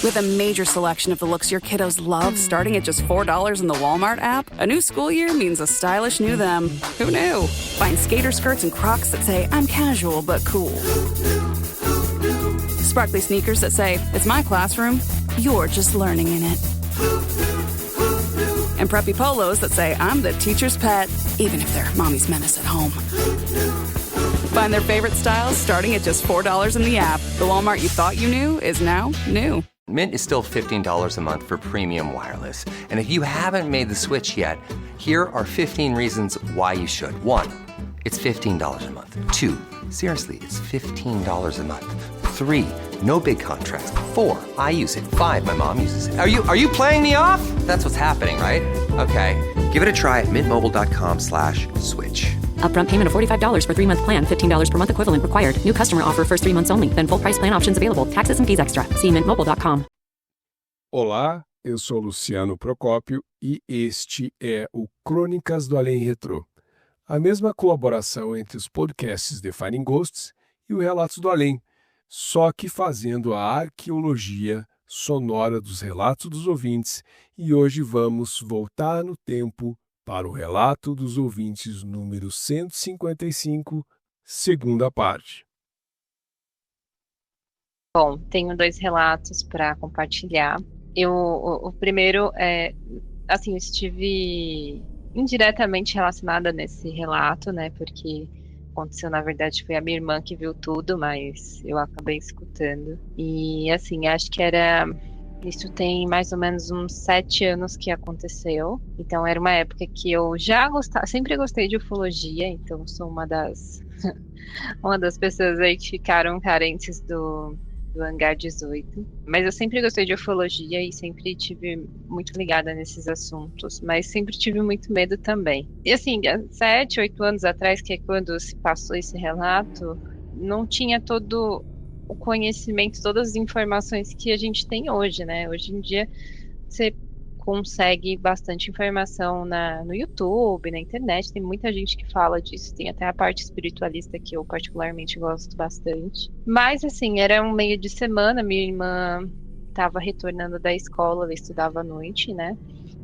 With a major selection of the looks your kiddos love starting at just $4 in the Walmart app, a new school year means a stylish new them. Who knew? Find skater skirts and Crocs that say, I'm casual but cool. Sparkly sneakers that say, it's my classroom, you're just learning in it. And preppy polos that say, I'm the teacher's pet, even if they're mommy's menace at home. Find their favorite styles starting at just $4 in the app. The Walmart you thought you knew is now new. Mint is still $15 a month for premium wireless. And if you haven't made the switch yet, here are 15 reasons why you should. 1, it's $15 a month. 2, seriously, it's $15 a month. 3, no big contrast. 4, I use it. 5, my mom uses it. Are you playing me off? That's what's happening, right? Okay, give it a try at mintmobile.com/switch. Upfront payment of $45 for 3-month plan. $15 per month equivalent required. New customer offer first 3 months only. Then full price plan options available. Taxes and fees extra. See mintmobile.com. Olá, eu sou Luciano Procópio e este é o Crônicas do Além Retrô. A mesma colaboração entre os podcasts Defining Ghosts e o Relatos do Além, só que fazendo a arqueologia sonora dos relatos dos ouvintes, e hoje vamos voltar no tempo para o Relato dos Ouvintes número 155, segunda parte. Bom, tenho 2 relatos para compartilhar. O primeiro é, assim, eu estive indiretamente relacionada nesse relato, né, porque aconteceu, na verdade, foi a minha irmã que viu tudo, mas eu acabei escutando. E, assim, acho que isso tem mais ou menos uns 7 anos que aconteceu. Então era uma época que eu já sempre gostei de ufologia, então sou uma das pessoas aí que ficaram carentes do Hangar 18. Mas eu sempre gostei de ufologia e sempre tive muito ligada nesses assuntos, mas sempre tive muito medo também. E assim, 7, 8 anos atrás, que é quando se passou esse relato, não tinha todo o conhecimento, todas as informações que a gente tem hoje, né? Hoje em dia você consegue bastante informação no YouTube, na internet, tem muita gente que fala disso, tem até a parte espiritualista que eu particularmente gosto bastante. Mas assim, era um meio de semana, minha irmã estava retornando da escola, ela estudava à noite, né?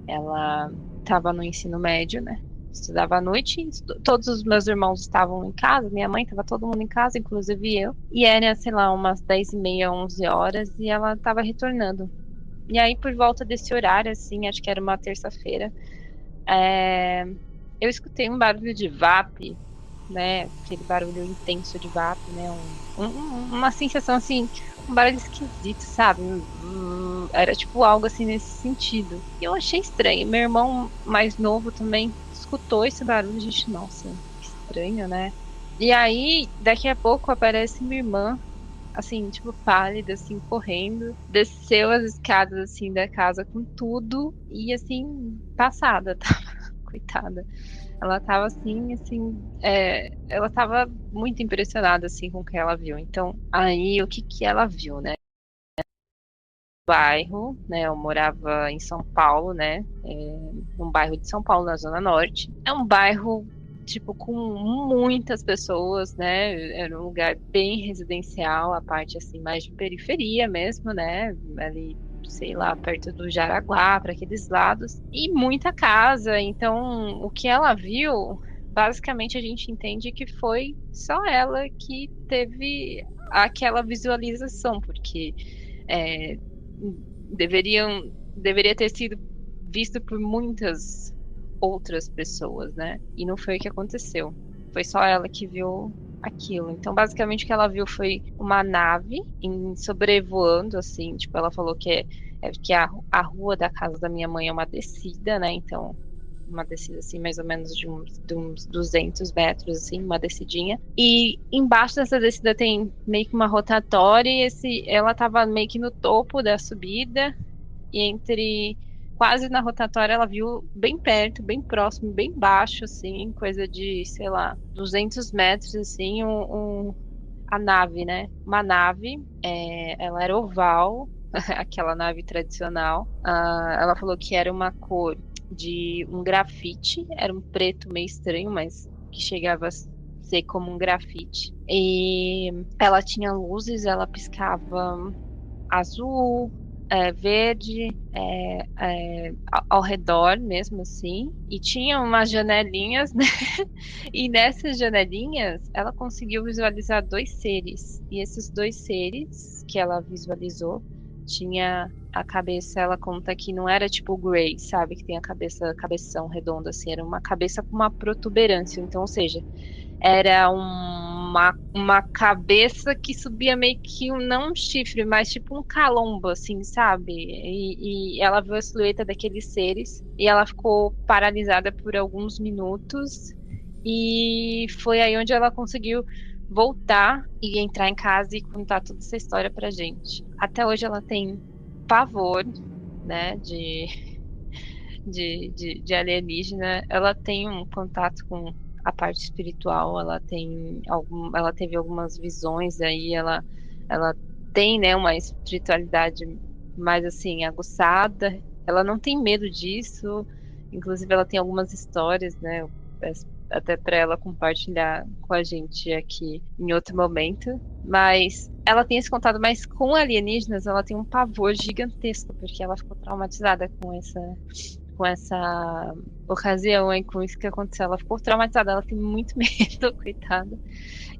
Ela estava no ensino médio, né? Estudava à noite, todos os meus irmãos estavam em casa, minha mãe, estava todo mundo em casa, inclusive eu. E era, sei lá, umas 10h30, 11 horas, e ela estava retornando. E aí, por volta desse horário, assim, acho que era uma terça-feira, eu escutei um barulho de VAP, né? Aquele barulho intenso de VAP, né? Uma sensação, assim, um barulho esquisito, sabe? Era tipo algo assim nesse sentido. E eu achei estranho. Meu irmão mais novo também escutou esse barulho, gente, nossa, que estranho, né? E aí, daqui a pouco aparece minha irmã, assim, tipo, pálida, assim, correndo, desceu as escadas, assim, da casa com tudo e, assim, passada, tava, coitada. Ela tava, assim, ela tava muito impressionada, assim, com o que ela viu. Então, aí, o que ela viu, né? Bairro, né? Eu morava em São Paulo, né? Um bairro de São Paulo, na Zona Norte. É um bairro, tipo, com muitas pessoas, né? Era um lugar bem residencial, a parte, assim, mais de periferia mesmo, né? Ali, sei lá, perto do Jaraguá, para aqueles lados. E muita casa. Então, o que ela viu, basicamente, a gente entende que foi só ela que teve aquela visualização, porque deveria ter sido visto por muitas outras pessoas, né? E não foi o que aconteceu. Foi só ela que viu aquilo. Então, basicamente, o que ela viu foi uma nave sobrevoando, assim. Tipo, ela falou que a rua da casa da minha mãe é uma descida, né? Então, uma descida, assim, mais ou menos de uns 200 metros, assim, uma descidinha. E embaixo dessa descida tem meio que uma rotatória e ela tava meio que no topo da subida. E quase na rotatória, ela viu bem perto, bem próximo, bem baixo, assim, coisa de, sei lá, 200 metros, assim, a nave, né? Uma nave, ela era oval, aquela nave tradicional. Ela falou que era uma cor de um grafite, era um preto meio estranho, mas que chegava a ser como um grafite. E ela tinha luzes, ela piscava azul, verde ao redor mesmo assim, e tinha umas janelinhas, né? E nessas janelinhas ela conseguiu visualizar dois seres, e esses dois seres que ela visualizou tinha a cabeça, ela conta que não era tipo o Grey, sabe? Que tem a cabeção redonda assim, era uma cabeça com uma protuberância, então, ou seja, era uma cabeça que subia meio que não um chifre, mas tipo um calombo, assim, sabe? E ela viu a silhueta daqueles seres e ela ficou paralisada por alguns minutos. E foi aí onde ela conseguiu voltar e entrar em casa e contar toda essa história pra gente. Até hoje ela tem pavor, né, de alienígena. Ela tem um contato com a parte espiritual, ela teve algumas visões aí, ela tem, né, uma espiritualidade mais assim aguçada. Ela não tem medo disso. Inclusive ela tem algumas histórias, né? Eu peço até para ela compartilhar com a gente aqui em outro momento. Mas ela tem esse contato, mas com alienígenas ela tem um pavor gigantesco, porque ela ficou traumatizada com essa ocasião aí, com isso que aconteceu. Ela ficou traumatizada, ela tem muito medo, coitada.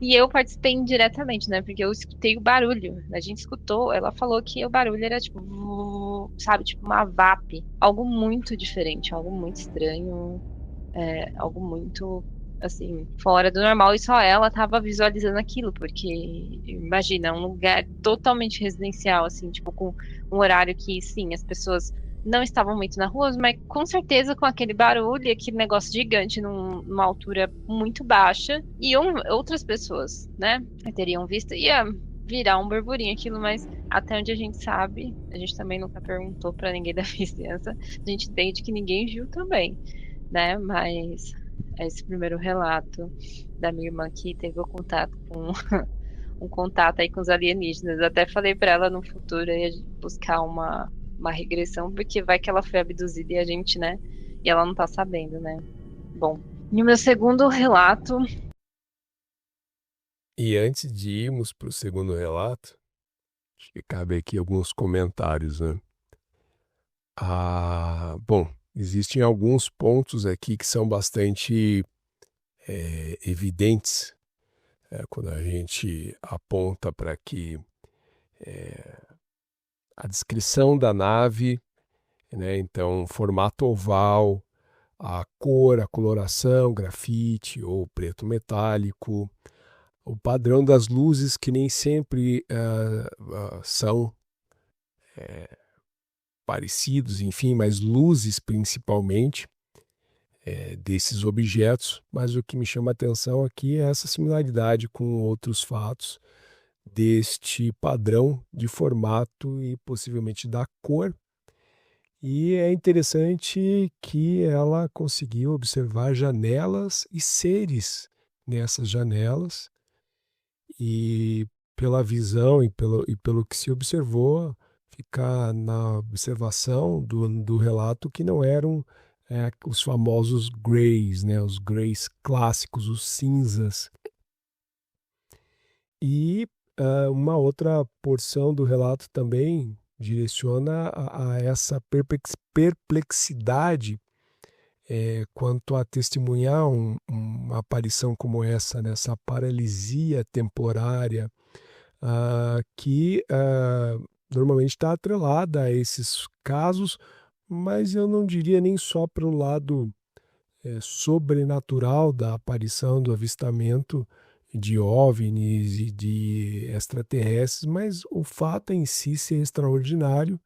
E eu participei indiretamente, né? Porque eu escutei o barulho. A gente escutou, ela falou que o barulho era tipo, sabe, tipo uma VAP. Algo muito diferente, algo muito estranho, algo muito, assim, fora do normal. E só ela tava visualizando aquilo, porque imagina, um lugar totalmente residencial, assim, tipo, com um horário que, sim, as pessoas não estavam muito na rua, mas com certeza com aquele barulho, aquele negócio gigante numa altura muito baixa, e outras pessoas, né, teriam visto, ia virar um burburinho aquilo, mas até onde a gente sabe, a gente também nunca perguntou pra ninguém da vizinhança, a gente entende que ninguém viu também, né, mas esse primeiro relato da minha irmã que teve o contato com um contato aí com os alienígenas. Até falei pra ela no futuro aí a gente buscar uma regressão, porque vai que ela foi abduzida e a gente, né? E ela não tá sabendo, né? Bom, e o meu segundo relato. E antes de irmos para o segundo relato, acho que cabe aqui alguns comentários, né? Bom, existem alguns pontos aqui que são bastante evidentes quando a gente aponta para que a descrição da nave, né? Então, formato oval, a cor, a coloração, grafite ou preto metálico, o padrão das luzes que nem sempre são parecidos, enfim, mas luzes principalmente desses objetos. Mas o que me chama a atenção aqui é essa similaridade com outros fatos deste padrão de formato e possivelmente da cor. E é interessante que ela conseguiu observar janelas e seres nessas janelas, e pela visão e pelo que se observou, fica na observação do relato que não eram os famosos greys, né, os greys clássicos, os cinzas. E uma outra porção do relato também direciona a essa perplexidade quanto a testemunhar uma aparição como essa, nessa paralisia temporária, que normalmente está atrelada a esses casos, mas eu não diria nem só para o lado sobrenatural da aparição, do avistamento de OVNIs e de extraterrestres, mas o fato em si ser extraordinário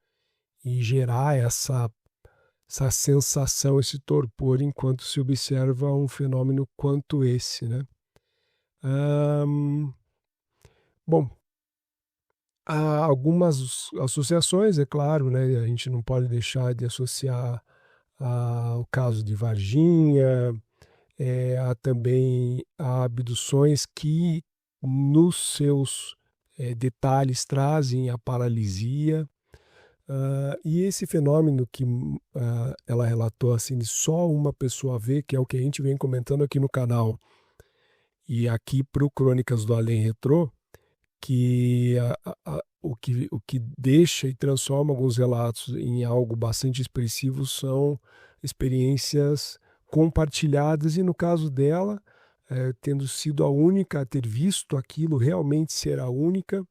e gerar essa sensação, esse torpor enquanto se observa um fenômeno quanto esse, né? Bom, há algumas associações, é claro, né? A gente não pode deixar de associar ao caso de Varginha, há também abduções que nos seus detalhes trazem a paralisia. E esse fenômeno que ela relatou assim, de só uma pessoa ver, que é o que a gente vem comentando aqui no canal, e aqui para o Crônicas do Além Retrô, que o que deixa e transforma alguns relatos em algo bastante expressivo são experiências compartilhadas e, no caso dela, tendo sido a única a ter visto aquilo realmente ser a única,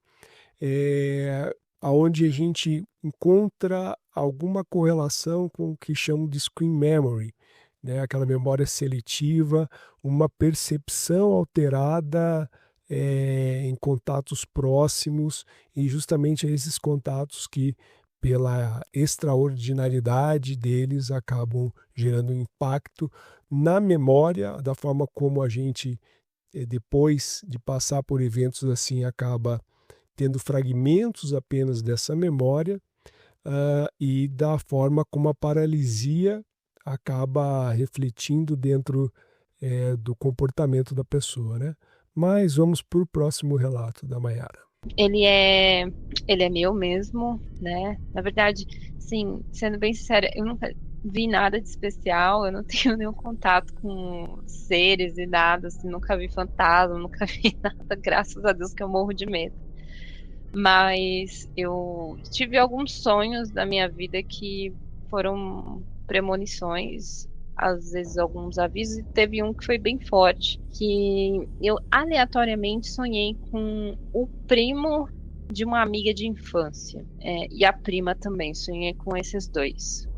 aonde a gente encontra alguma correlação com o que chamam de screen memory, né? Aquela memória seletiva, uma percepção alterada em contatos próximos e justamente esses contatos que, pela extraordinariedade deles, acabam gerando um impacto na memória, da forma como a gente, depois de passar por eventos assim, acaba tendo fragmentos apenas dessa memória, e da forma como a paralisia acaba refletindo dentro do comportamento da pessoa, né? Mas vamos para o próximo relato da Maiara. Ele é meu mesmo, né? Na verdade, sim, sendo bem sincera, eu nunca vi nada de especial, eu não tenho nenhum contato com seres e nada, assim, nunca vi fantasma, nunca vi nada, graças a Deus que eu morro de medo. Mas eu tive alguns sonhos da minha vida que foram premonições, às vezes alguns avisos, e teve um que foi bem forte, que eu aleatoriamente sonhei com o primo de uma amiga de infância, e a prima também, sonhei com esses dois.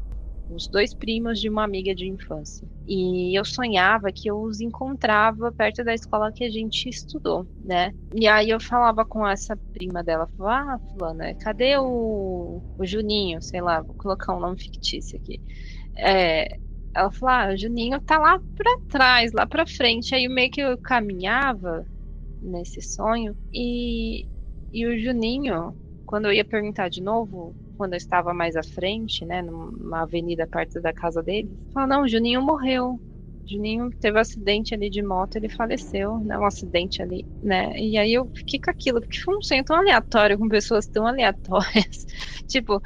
Os dois primos de uma amiga de infância. E eu sonhava que eu os encontrava perto da escola que a gente estudou, né? E aí eu falava com essa prima dela, falava, fulana, cadê o Juninho? Sei lá, vou colocar um nome fictício aqui. Ela falou, o Juninho tá lá pra trás, lá pra frente. Aí meio que eu caminhava nesse sonho e o Juninho, quando eu ia perguntar de novo, quando eu estava mais à frente, né, numa avenida perto da casa dele, falou, não, o Juninho morreu. Juninho teve um acidente ali de moto, ele faleceu, né, um acidente ali, né, e aí eu fiquei com aquilo, porque foi um sonho tão aleatório, com pessoas tão aleatórias, tipo,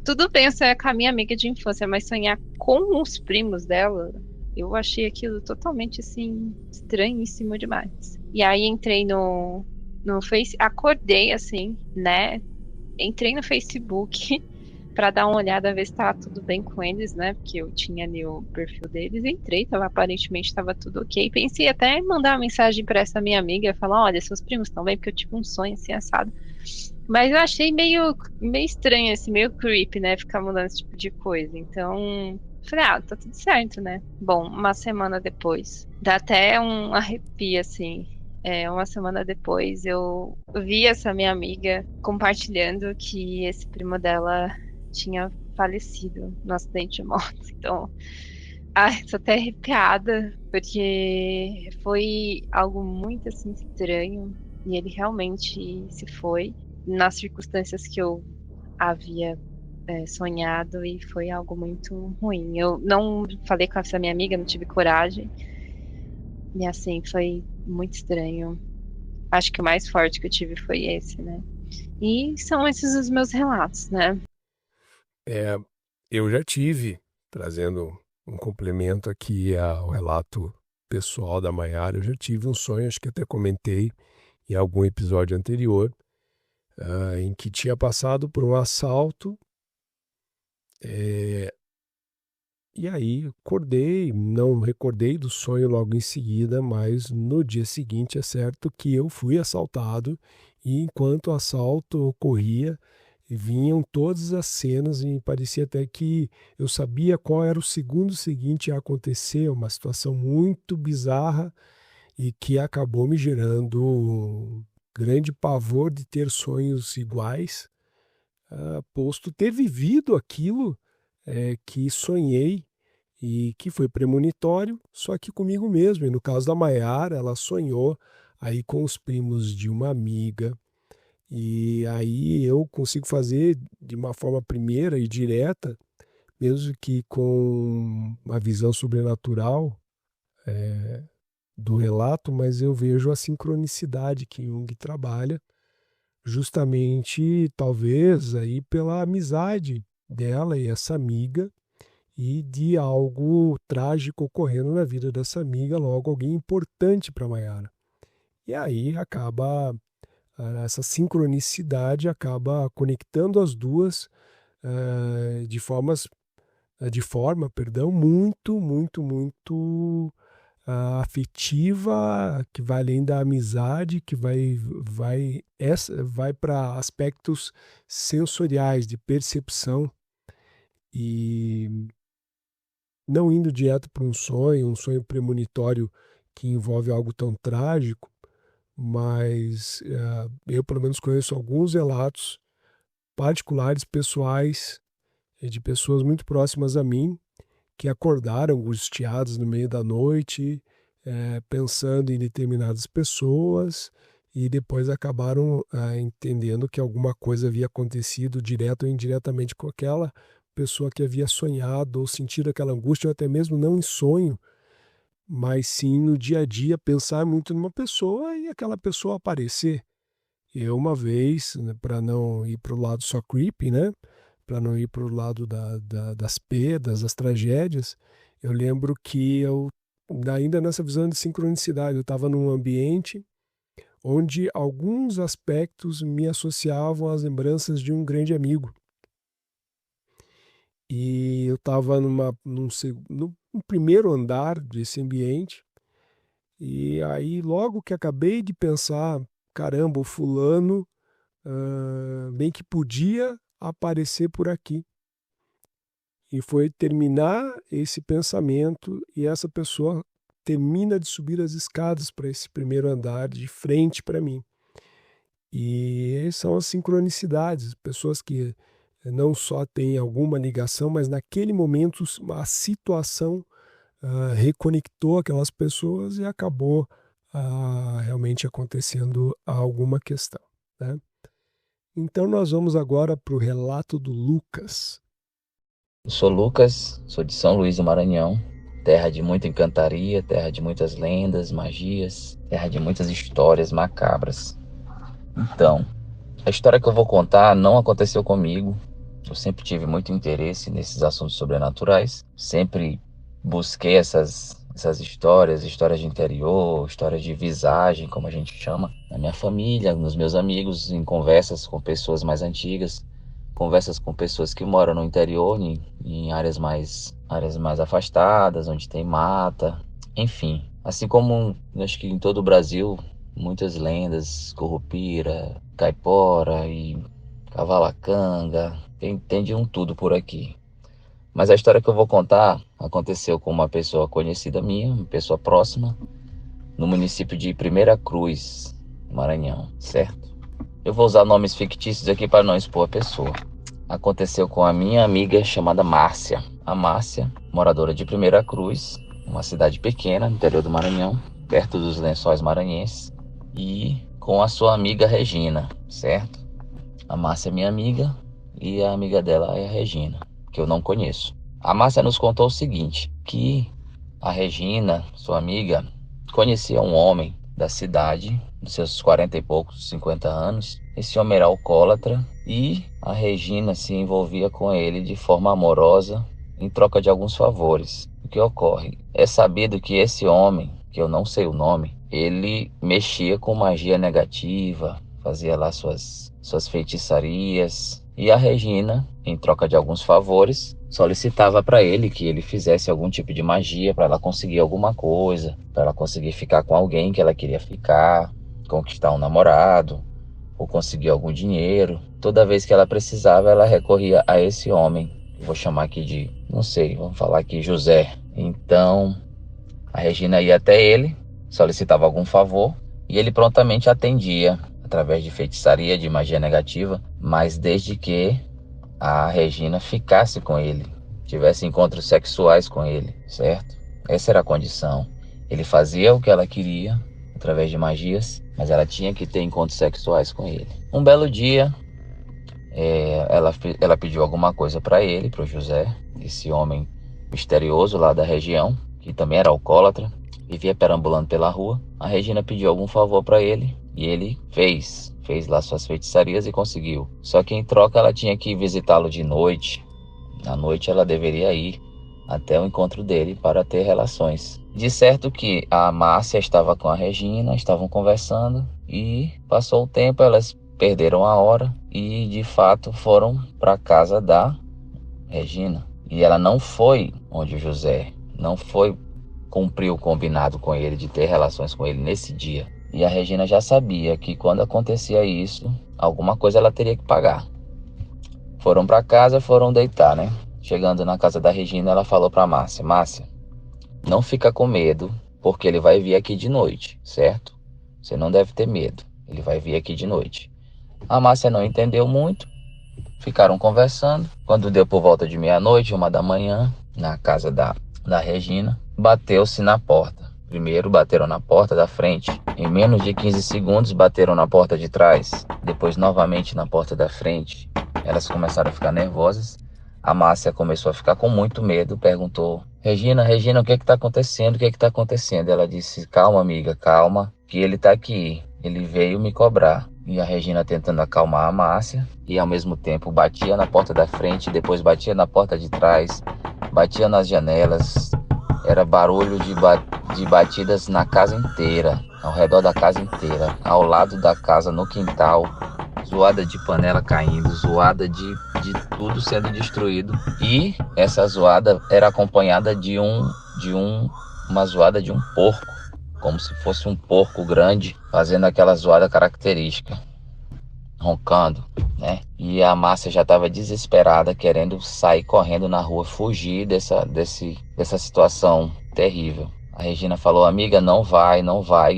tudo bem sonhar com a minha amiga de infância, mas sonhar com os primos dela, eu achei aquilo totalmente, assim, estranhíssimo demais. E aí entrei no Face, acordei, assim, né, entrei no Facebook para dar uma olhada, ver se tava tudo bem com eles, né? Porque eu tinha ali o perfil deles. Entrei, aparentemente estava tudo ok. Pensei até em mandar uma mensagem para essa minha amiga, falar, olha, seus primos estão bem, porque eu tive um sonho assim assado. Mas eu achei meio estranho, assim, meio creepy, né? Ficar mandando esse tipo de coisa. Então, falei, tá tudo certo, né? Bom, uma semana depois, dá até um arrepio, assim. Uma semana depois eu vi essa minha amiga compartilhando que esse primo dela tinha falecido no acidente de moto. Então, tô até arrepiada, porque foi algo muito assim estranho e ele realmente se foi nas circunstâncias que eu havia sonhado e foi algo muito ruim. Eu não falei com essa minha amiga, não tive coragem. E assim, foi muito estranho. Acho que o mais forte que eu tive foi esse, né? E são esses os meus relatos, né? Eu já tive, trazendo um complemento aqui ao relato pessoal da Maiara, eu já tive um sonho, acho que até comentei em algum episódio anterior, em que tinha passado por um assalto, e aí acordei, não recordei do sonho logo em seguida, mas no dia seguinte é certo que eu fui assaltado e enquanto o assalto ocorria, vinham todas as cenas e parecia até que eu sabia qual era o segundo seguinte a acontecer, uma situação muito bizarra e que acabou me gerando um grande pavor de ter sonhos iguais, posto ter vivido aquilo que sonhei e que foi premonitório, só que comigo mesmo. E no caso da Maiara, ela sonhou aí com os primos de uma amiga, e aí eu consigo fazer de uma forma primeira e direta, mesmo que com uma visão sobrenatural do relato, mas eu vejo a sincronicidade que Jung trabalha, justamente talvez aí pela amizade dela e essa amiga, e de algo trágico ocorrendo na vida dessa amiga, logo alguém importante para Maiara. E aí acaba essa sincronicidade acaba conectando as duas de forma, muito, muito, muito afetiva, que vai além da amizade, que vai para aspectos sensoriais, de percepção, e não indo direto para um sonho premonitório que envolve algo tão trágico, mas eu pelo menos conheço alguns relatos particulares, pessoais, de pessoas muito próximas a mim, que acordaram angustiados no meio da noite, pensando em determinadas pessoas, e depois acabaram entendendo que alguma coisa havia acontecido direto ou indiretamente com aquela pessoa que havia sonhado ou sentido aquela angústia, ou até mesmo não em sonho, mas sim no dia a dia, pensar muito numa pessoa e aquela pessoa aparecer. Eu uma vez, né, para não ir para o lado só creepy, né, para não ir para o lado das perdas, das tragédias, eu lembro que eu, ainda nessa visão de sincronicidade, eu estava num ambiente onde alguns aspectos me associavam às lembranças de um grande amigo. E eu estava no primeiro andar desse ambiente, e aí logo que acabei de pensar, caramba, o fulano bem que podia aparecer por aqui. E foi terminar esse pensamento e essa pessoa termina de subir as escadas para esse primeiro andar de frente para mim. E são as sincronicidades, pessoas que não só têm alguma ligação, mas naquele momento a situação reconectou aquelas pessoas e acabou realmente acontecendo alguma questão, né? Então nós vamos agora para o relato do Lucas. Eu sou Lucas, sou de São Luís do Maranhão, terra de muita encantaria, terra de muitas lendas, magias, terra de muitas histórias macabras. Então, a história que eu vou contar não aconteceu comigo. Eu sempre tive muito interesse nesses assuntos sobrenaturais, sempre busquei essas histórias de interior, histórias de visagem, como a gente chama, na minha família, nos meus amigos, em conversas com pessoas mais antigas, conversas com pessoas que moram no interior, em áreas mais afastadas, onde tem mata, enfim. Assim como, acho que em todo o Brasil, muitas lendas, curupira, caipora e cavalacanga, tem de um tudo por aqui. Mas a história que eu vou contar aconteceu com uma pessoa conhecida minha, uma pessoa próxima, no município de Primeira Cruz, Maranhão, certo? Eu vou usar nomes fictícios aqui para não expor a pessoa. Aconteceu com a minha amiga chamada Márcia. A Márcia, moradora de Primeira Cruz, uma cidade pequena no interior do Maranhão, perto dos Lençóis Maranhenses, e com a sua amiga Regina, certo? A Márcia é minha amiga e a amiga dela é a Regina, que eu não conheço. A Márcia nos contou o seguinte, que a Regina, sua amiga, conhecia um homem da cidade, dos seus 40 e poucos, 50 anos. Esse homem era alcoólatra e a Regina se envolvia com ele de forma amorosa em troca de alguns favores. O que ocorre? É sabido que esse homem, que eu não sei o nome, ele mexia com magia negativa, fazia lá suas feitiçarias. E a Regina, em troca de alguns favores, solicitava para ele que ele fizesse algum tipo de magia para ela conseguir alguma coisa, para ela conseguir ficar com alguém que ela queria ficar, conquistar um namorado, ou conseguir algum dinheiro. Toda vez que ela precisava, ela recorria a esse homem. Vou chamar aqui de, não sei, vamos falar aqui José. Então, a Regina ia até ele, solicitava algum favor, e ele prontamente atendia, através de feitiçaria, de magia negativa, mas desde que a Regina ficasse com ele, tivesse encontros sexuais com ele, certo? Essa era a condição. Ele fazia o que ela queria, através de magias, mas ela tinha que ter encontros sexuais com ele. Um belo dia, ela pediu alguma coisa para ele, para o José, esse homem misterioso lá da região, que também era alcoólatra, vivia perambulando pela rua. A Regina pediu algum favor para ele e ele fez lá suas feitiçarias e conseguiu. Só que em troca ela tinha que visitá-lo de noite. À noite ela deveria ir até o encontro dele para ter relações. De certo que a Márcia estava com a Regina, estavam conversando E passou o tempo, elas perderam a hora e de fato foram para a casa da Regina. E ela não foi onde o José, não foi cumprir o combinado com ele de ter relações com ele nesse dia. E a Regina já sabia que quando acontecia isso, alguma coisa ela teria que pagar. Foram para casa, foram deitar, né? Chegando na casa da Regina, ela falou para Márcia: Márcia, não fica com medo, porque ele vai vir aqui de noite, certo? Você não deve ter medo, ele vai vir aqui de noite. A Márcia não entendeu muito, ficaram conversando. Quando deu por volta de meia-noite, 1 da manhã, na casa da Regina, bateu-se na porta. Primeiro bateram na porta da frente. Em menos de 15 segundos bateram na porta de trás. Depois novamente na porta da frente. Elas começaram a ficar nervosas. A Márcia começou a ficar com muito medo. Perguntou: Regina, Regina, o que está acontecendo? O que está acontecendo? Ela disse: calma, amiga, calma, que ele está aqui. Ele veio me cobrar. E a Regina tentando acalmar a Márcia. E ao mesmo tempo batia na porta da frente. Depois batia na porta de trás. Batia nas janelas. Era barulho de batidas na casa inteira, ao redor da casa inteira, ao lado da casa, no quintal, zoada de panela caindo, zoada de tudo sendo destruído. E essa zoada era acompanhada de uma zoada de um porco, como se fosse um porco grande, fazendo aquela zoada característica, roncando, né? E a Márcia já estava desesperada, querendo sair correndo na rua, fugir dessa situação terrível. A Regina falou: amiga, não vai,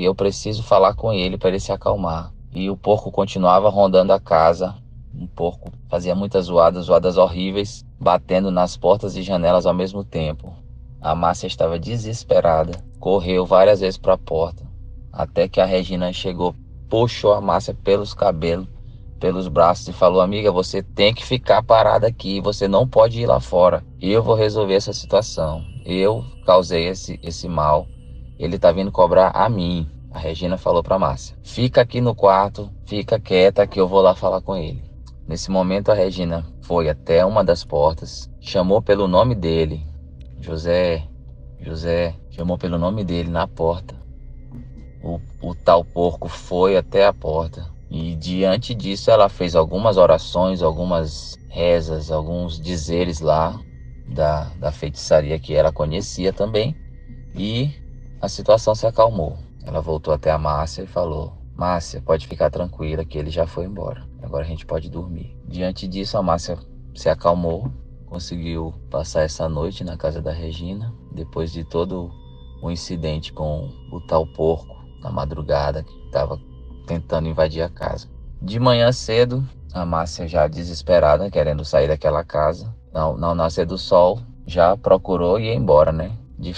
eu preciso falar com ele para ele se acalmar. E o porco continuava rondando a casa. Um porco fazia muitas zoadas horríveis, batendo nas portas e janelas ao mesmo tempo. A Márcia estava desesperada, correu várias vezes para a porta, até que a Regina chegou, puxou a Márcia pelos cabelos, pelos braços e falou: amiga, você tem que ficar parada aqui, você não pode ir lá fora. Eu vou resolver essa situação. Eu causei esse mal. Ele tá vindo cobrar a mim. A Regina falou para Márcia: fica aqui no quarto, fica quieta que eu vou lá falar com ele. Nesse momento a Regina foi até uma das portas, chamou pelo nome dele: José, José, chamou pelo nome dele na porta. O tal porco foi até a porta e diante disso ela fez algumas orações, algumas rezas, alguns dizeres lá da feitiçaria que ela conhecia também, e a situação se acalmou. Ela voltou até a Márcia e falou: Márcia, pode ficar tranquila que ele já foi embora, agora a gente pode dormir. Diante disso a Márcia se acalmou, conseguiu passar essa noite na casa da Regina, depois de todo o incidente com o tal porco na madrugada que estava tentando invadir a casa. De manhã cedo, a Márcia já desesperada, querendo sair daquela casa, não nascer do sol, já procurou ir embora, né?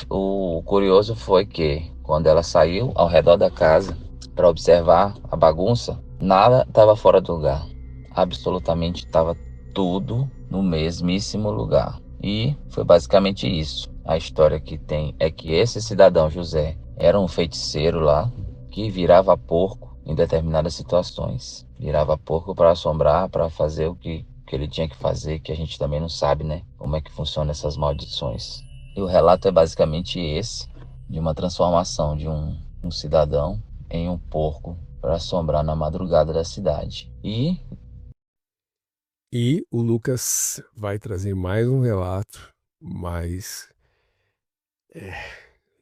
O curioso foi que, quando ela saiu ao redor da casa para observar a bagunça, nada estava fora do lugar. Absolutamente estava tudo no mesmíssimo lugar. E foi basicamente isso. A história que tem é que esse cidadão José era um feiticeiro lá que virava porco em determinadas situações. Virava porco para assombrar, para fazer o que ele tinha que fazer, que a gente também não sabe, né? Como é que funcionam essas maldições. E o relato é basicamente esse, de uma transformação de um cidadão em um porco para assombrar na madrugada da cidade. E o Lucas vai trazer mais um relato, mas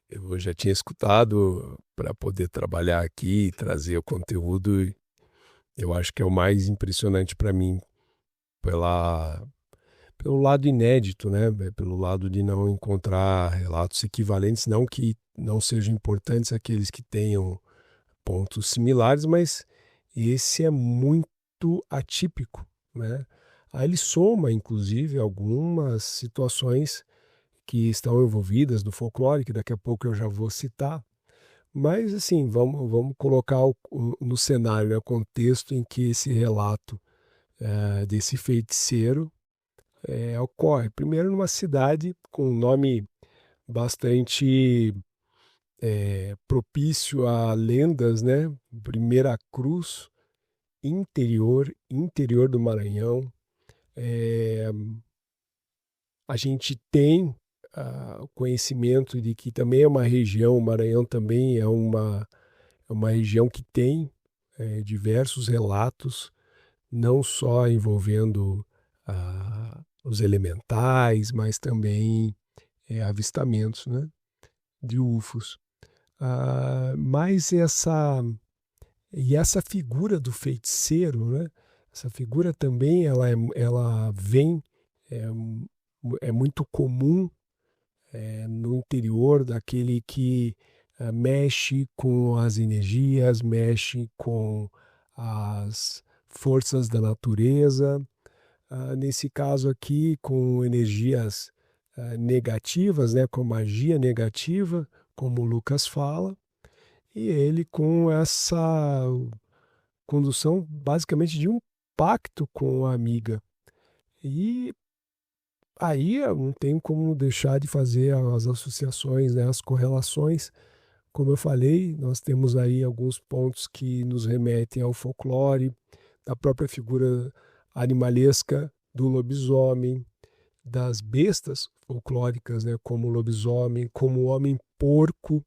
eu já tinha escutado para poder trabalhar aqui e trazer o conteúdo. Eu acho que é o mais impressionante para mim pelo lado inédito, né? Pelo lado de não encontrar relatos equivalentes, não que não sejam importantes aqueles que tenham pontos similares, mas esse é muito atípico, né? Aí ele soma, inclusive, algumas situações que estão envolvidas no folclore, que daqui a pouco eu já vou citar. Mas, assim, vamos colocar no cenário, né, o contexto em que esse relato desse feiticeiro ocorre. Primeiro, numa cidade com um nome bastante propício a lendas, né? Primeira Cruz, interior do Maranhão. A gente tem o conhecimento de que também é uma região, o Maranhão também é uma região que tem diversos relatos, não só envolvendo os elementais, mas também avistamentos, né, de UFOs. Mas essa figura do feiticeiro, né, essa figura também ela vem, é muito comum no interior daquele que mexe com as energias, mexe com as forças da natureza, nesse caso aqui com energias negativas, né, com magia negativa, como o Lucas fala, e ele com essa condução basicamente de um pacto com a amiga. E aí eu não tenho como deixar de fazer as associações, né, as correlações. Como eu falei, nós temos aí alguns pontos que nos remetem ao folclore, da própria figura animalesca do lobisomem, das bestas folclóricas, né, como o lobisomem, como o homem-porco,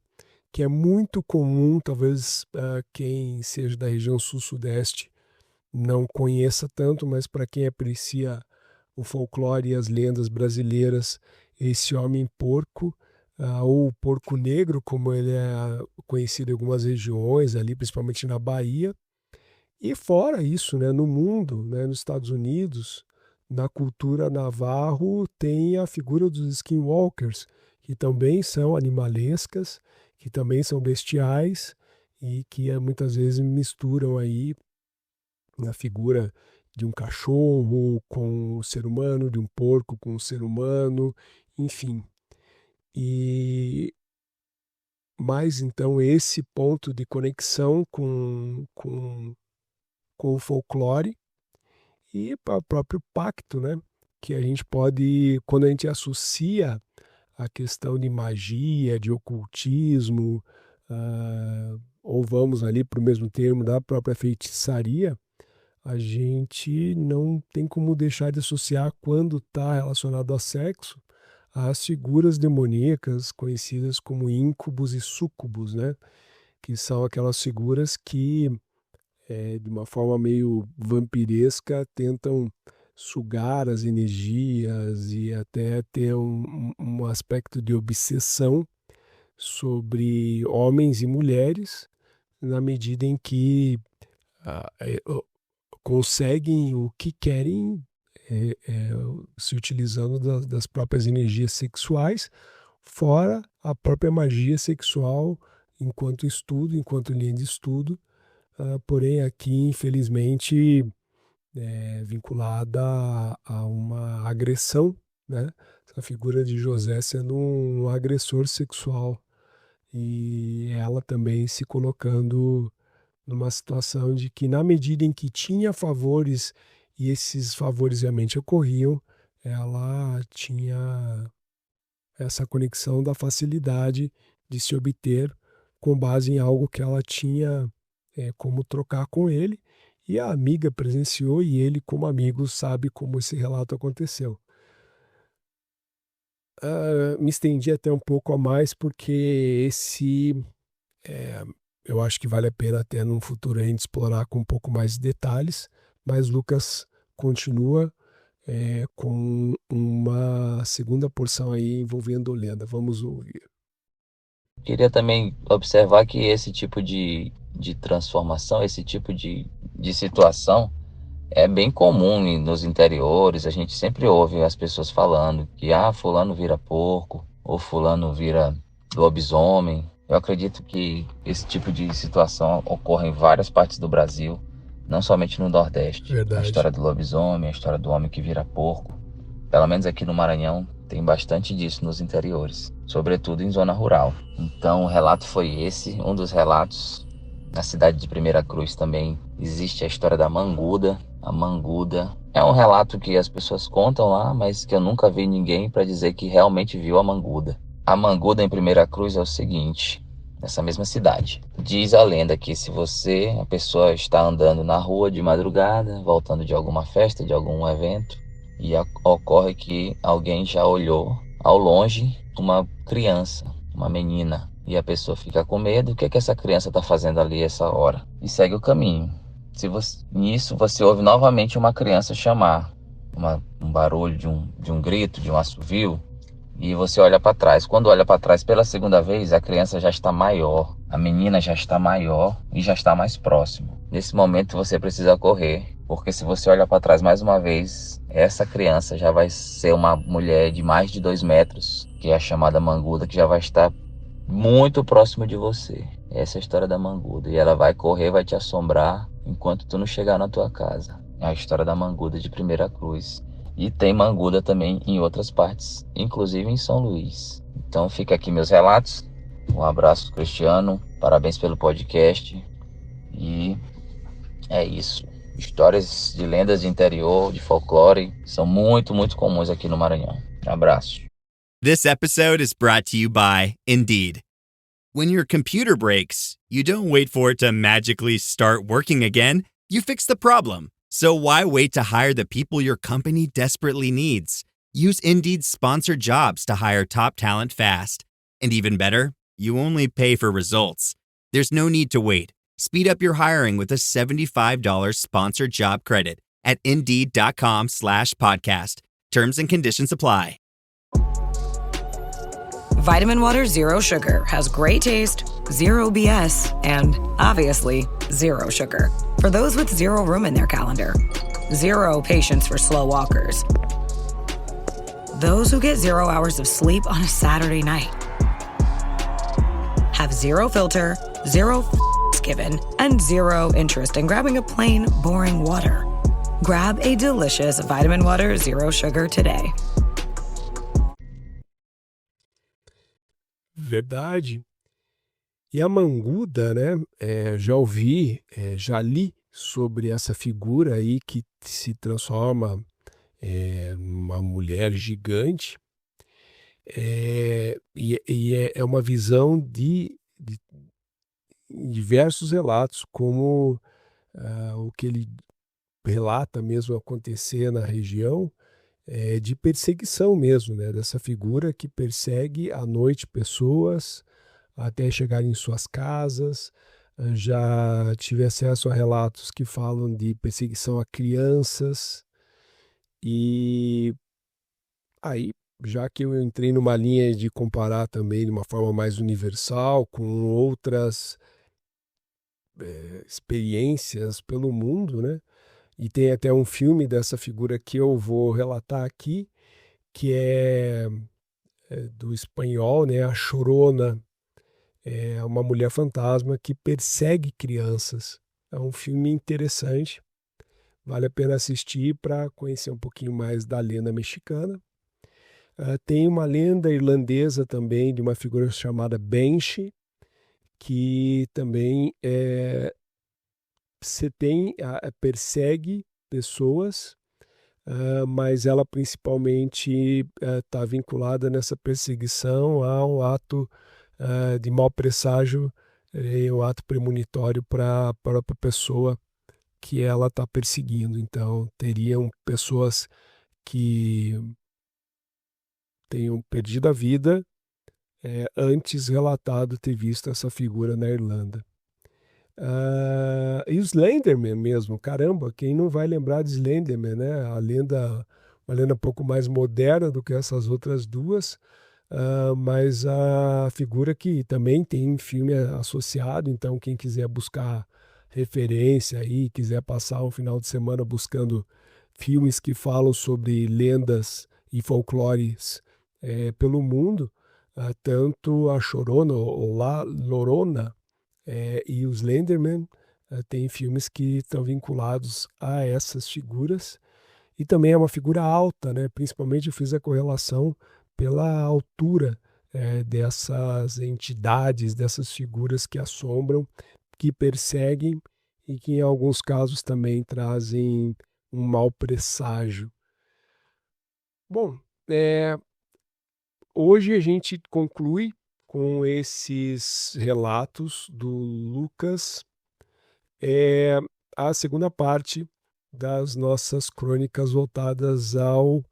que é muito comum, talvez quem seja da região sul-sudeste não conheça tanto, mas para quem aprecia o folclore e as lendas brasileiras, esse homem-porco, ou o porco negro, como ele é conhecido em algumas regiões, ali, principalmente na Bahia. E fora isso, né, no mundo, né, nos Estados Unidos, na cultura navarro, tem a figura dos skinwalkers, que também são animalescas, que também são bestiais e que muitas vezes misturam aí a figura de um cachorro com o ser humano, de um porco com o ser humano, enfim. Mas então esse ponto de conexão com o folclore e para o próprio pacto, né? Que a gente pode, quando a gente associa a questão de magia, de ocultismo, ou vamos ali para o mesmo termo da própria feitiçaria, a gente não tem como deixar de associar, quando está relacionado a sexo, as figuras demoníacas conhecidas como íncubos e súcubos, né? Que são aquelas figuras que, de uma forma meio vampiresca, tentam sugar as energias e até ter um aspecto de obsessão sobre homens e mulheres, na medida em que conseguem o que querem, se utilizando das próprias energias sexuais, fora a própria magia sexual enquanto estudo, enquanto linha de estudo, porém aqui, infelizmente, vinculada a uma agressão, né? A figura de José sendo um agressor sexual e ela também se colocando numa situação de que, na medida em que tinha favores e esses favores realmente ocorriam, ela tinha essa conexão da facilidade de se obter com base em algo que ela tinha como trocar com ele, e a amiga presenciou e ele, como amigo, sabe como esse relato aconteceu. Me estendi até um pouco a mais porque eu acho que vale a pena até num futuro a gente explorar com um pouco mais de detalhes, mas Lucas continua com uma segunda porção aí envolvendo lenda. Vamos ouvir. Queria também observar que esse tipo de transformação, esse tipo de situação é bem comum nos interiores. A gente sempre ouve as pessoas falando que fulano vira porco ou fulano vira lobisomem. Eu acredito que esse tipo de situação ocorre em várias partes do Brasil, não somente no Nordeste. Verdade. A história do lobisomem, a história do homem que vira porco. Pelo menos aqui no Maranhão tem bastante disso nos interiores, sobretudo em zona rural. Então o relato foi esse, um dos relatos. Na cidade de Primeira Cruz também existe a história da Manguda. A Manguda é um relato que as pessoas contam lá, mas que eu nunca vi ninguém para dizer que realmente viu a Manguda. A Manguda em Primeira Cruz é o seguinte, nessa mesma cidade. Diz a lenda que se a pessoa está andando na rua de madrugada, voltando de alguma festa, de algum evento, e ocorre que alguém já olhou ao longe uma criança, uma menina, e a pessoa fica com medo, o que é que essa criança está fazendo ali essa hora? E segue o caminho. Nisso você ouve novamente uma criança chamar, um barulho de um grito, de um assovio, e você olha para trás. Quando olha para trás pela segunda vez, a criança já está maior, a menina já está maior e já está mais próximo. Nesse momento você precisa correr, porque se você olhar para trás mais uma vez, essa criança já vai ser uma mulher de mais de 2 metros, que é a chamada manguda, que já vai estar muito próximo de você. Essa é a história da manguda. E ela vai correr, vai te assombrar enquanto tu não chegar na tua casa. É a história da manguda de Primeira Cruz. E tem manguda também em outras partes, inclusive em São Luís. Então fica aqui meus relatos. Um abraço, Cristiano. Parabéns pelo podcast. E é isso. Histórias de lendas de interior, de folclore, são muito, muito comuns aqui no Maranhão. Abraço. This episode is brought to you by Indeed. When your computer breaks, you don't wait for it to magically start working again. You fix the problem. So why wait to hire the people your company desperately needs? Use Indeed's sponsored jobs to hire top talent fast. And even better, you only pay for results. There's no need to wait. Speed up your hiring with a $75 sponsored job credit at Indeed.com/podcast. Terms and conditions apply. Vitamin Water Zero Sugar has great taste, zero BS, and obviously zero sugar. For those with zero room in their calendar, zero patience for slow walkers, those who get 0 hours of sleep on a Saturday night, have zero filter, zero given, and zero interest in grabbing a plain, boring water. Grab a delicious Vitamin Water Zero Sugar today. Verdade. E a manguda, né? Já li sobre essa figura aí que se transforma numa mulher gigante. É uma visão de diversos relatos, como o que ele relata mesmo acontecer na região, de perseguição mesmo, né? Dessa figura que persegue à noite pessoas até chegarem em suas casas. Já tive acesso a relatos que falam de perseguição a crianças. E aí, já que eu entrei numa linha de comparar também de uma forma mais universal com outras experiências pelo mundo, né? E tem até um filme dessa figura que eu vou relatar aqui, que é do espanhol, né? A Chorona. É uma mulher fantasma que persegue crianças. É um filme interessante. Vale a pena assistir para conhecer um pouquinho mais da lenda mexicana. Tem uma lenda irlandesa também de uma figura chamada Banshee, que também persegue pessoas, mas ela principalmente está vinculada nessa perseguição ao ato de mau presságio, o ato premonitório para a própria pessoa que ela está perseguindo. Então, teriam pessoas que tenham perdido a vida antes relatado ter visto essa figura na Irlanda. E o Slenderman mesmo, caramba, quem não vai lembrar de Slenderman, né? Uma lenda um pouco mais moderna do que essas outras duas, mas a figura que também tem filme associado. Então quem quiser buscar referência aí, quiser passar um final de semana buscando filmes que falam sobre lendas e folclores pelo mundo, tanto a Chorona ou La Llorona e os Slenderman tem filmes que estão vinculados a essas figuras. E também é uma figura alta, né? Principalmente eu fiz a correlação pela altura dessas entidades, dessas figuras que assombram, que perseguem e que em alguns casos também trazem um mau presságio. Bom, hoje a gente conclui com esses relatos do Lucas, a segunda parte das nossas crônicas voltadas ao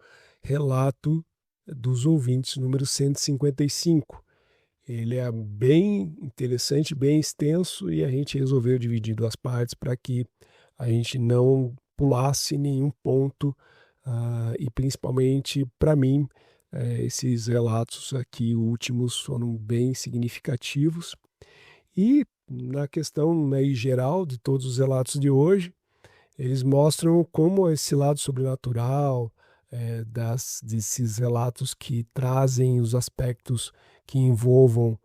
relato dos ouvintes, número 155. Ele é bem interessante, bem extenso, e a gente resolveu dividir em duas partes para que a gente não pulasse nenhum ponto, e principalmente para mim, esses relatos aqui últimos foram bem significativos. E na questão, né, em geral de todos os relatos de hoje, eles mostram como esse lado sobrenatural, desses relatos que trazem os aspectos que envolvam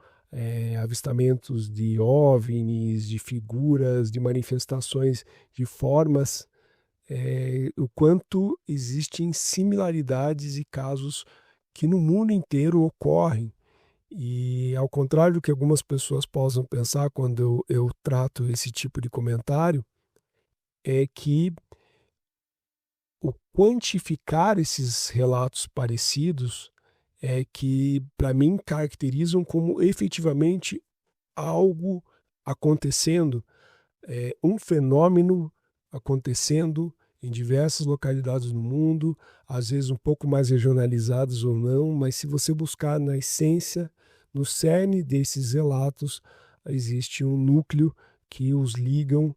avistamentos de OVNIs, de figuras, de manifestações, de formas, o quanto existem similaridades e casos que no mundo inteiro ocorrem. E ao contrário do que algumas pessoas possam pensar quando eu trato esse tipo de comentário, é que o quantificar esses relatos parecidos é que, para mim, caracterizam como efetivamente algo acontecendo, um fenômeno acontecendo em diversas localidades no mundo, às vezes um pouco mais regionalizadas ou não, mas se você buscar na essência, no cerne desses relatos, existe um núcleo que os ligam,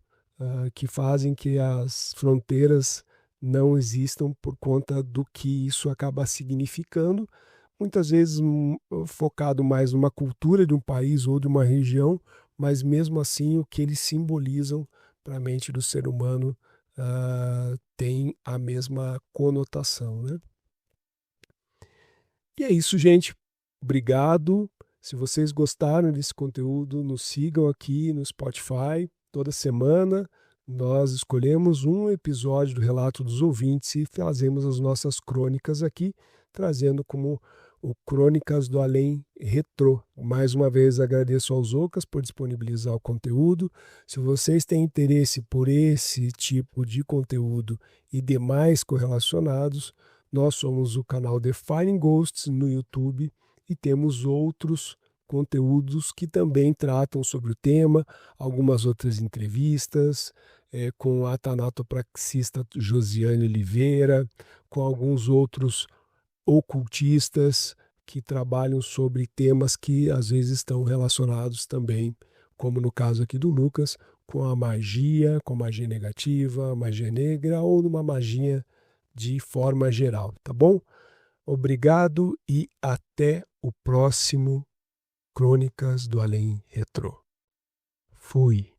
que fazem que as fronteiras não existam por conta do que isso acaba significando, muitas vezes focado mais numa cultura de um país ou de uma região, mas mesmo assim o que eles simbolizam para a mente do ser humano tem a mesma conotação, né? E é isso, gente. Obrigado. Se vocês gostaram desse conteúdo, nos sigam aqui no Spotify. Toda semana nós escolhemos um episódio do Relato dos Ouvintes e fazemos as nossas crônicas aqui, trazendo como o Crônicas do Além Retrô. Mais uma vez agradeço ao Zocas por disponibilizar o conteúdo. Se vocês têm interesse por esse tipo de conteúdo e demais correlacionados, nós somos o canal Defining Ghosts no YouTube e temos outros conteúdos que também tratam sobre o tema, algumas outras entrevistas com a tanatopraxista Josiane Oliveira, com alguns outros ocultistas que trabalham sobre temas que às vezes estão relacionados também, como no caso aqui do Lucas, com a magia negativa, magia negra ou numa magia de forma geral, tá bom? Obrigado e até o próximo Crônicas do Além Retrô. Fui.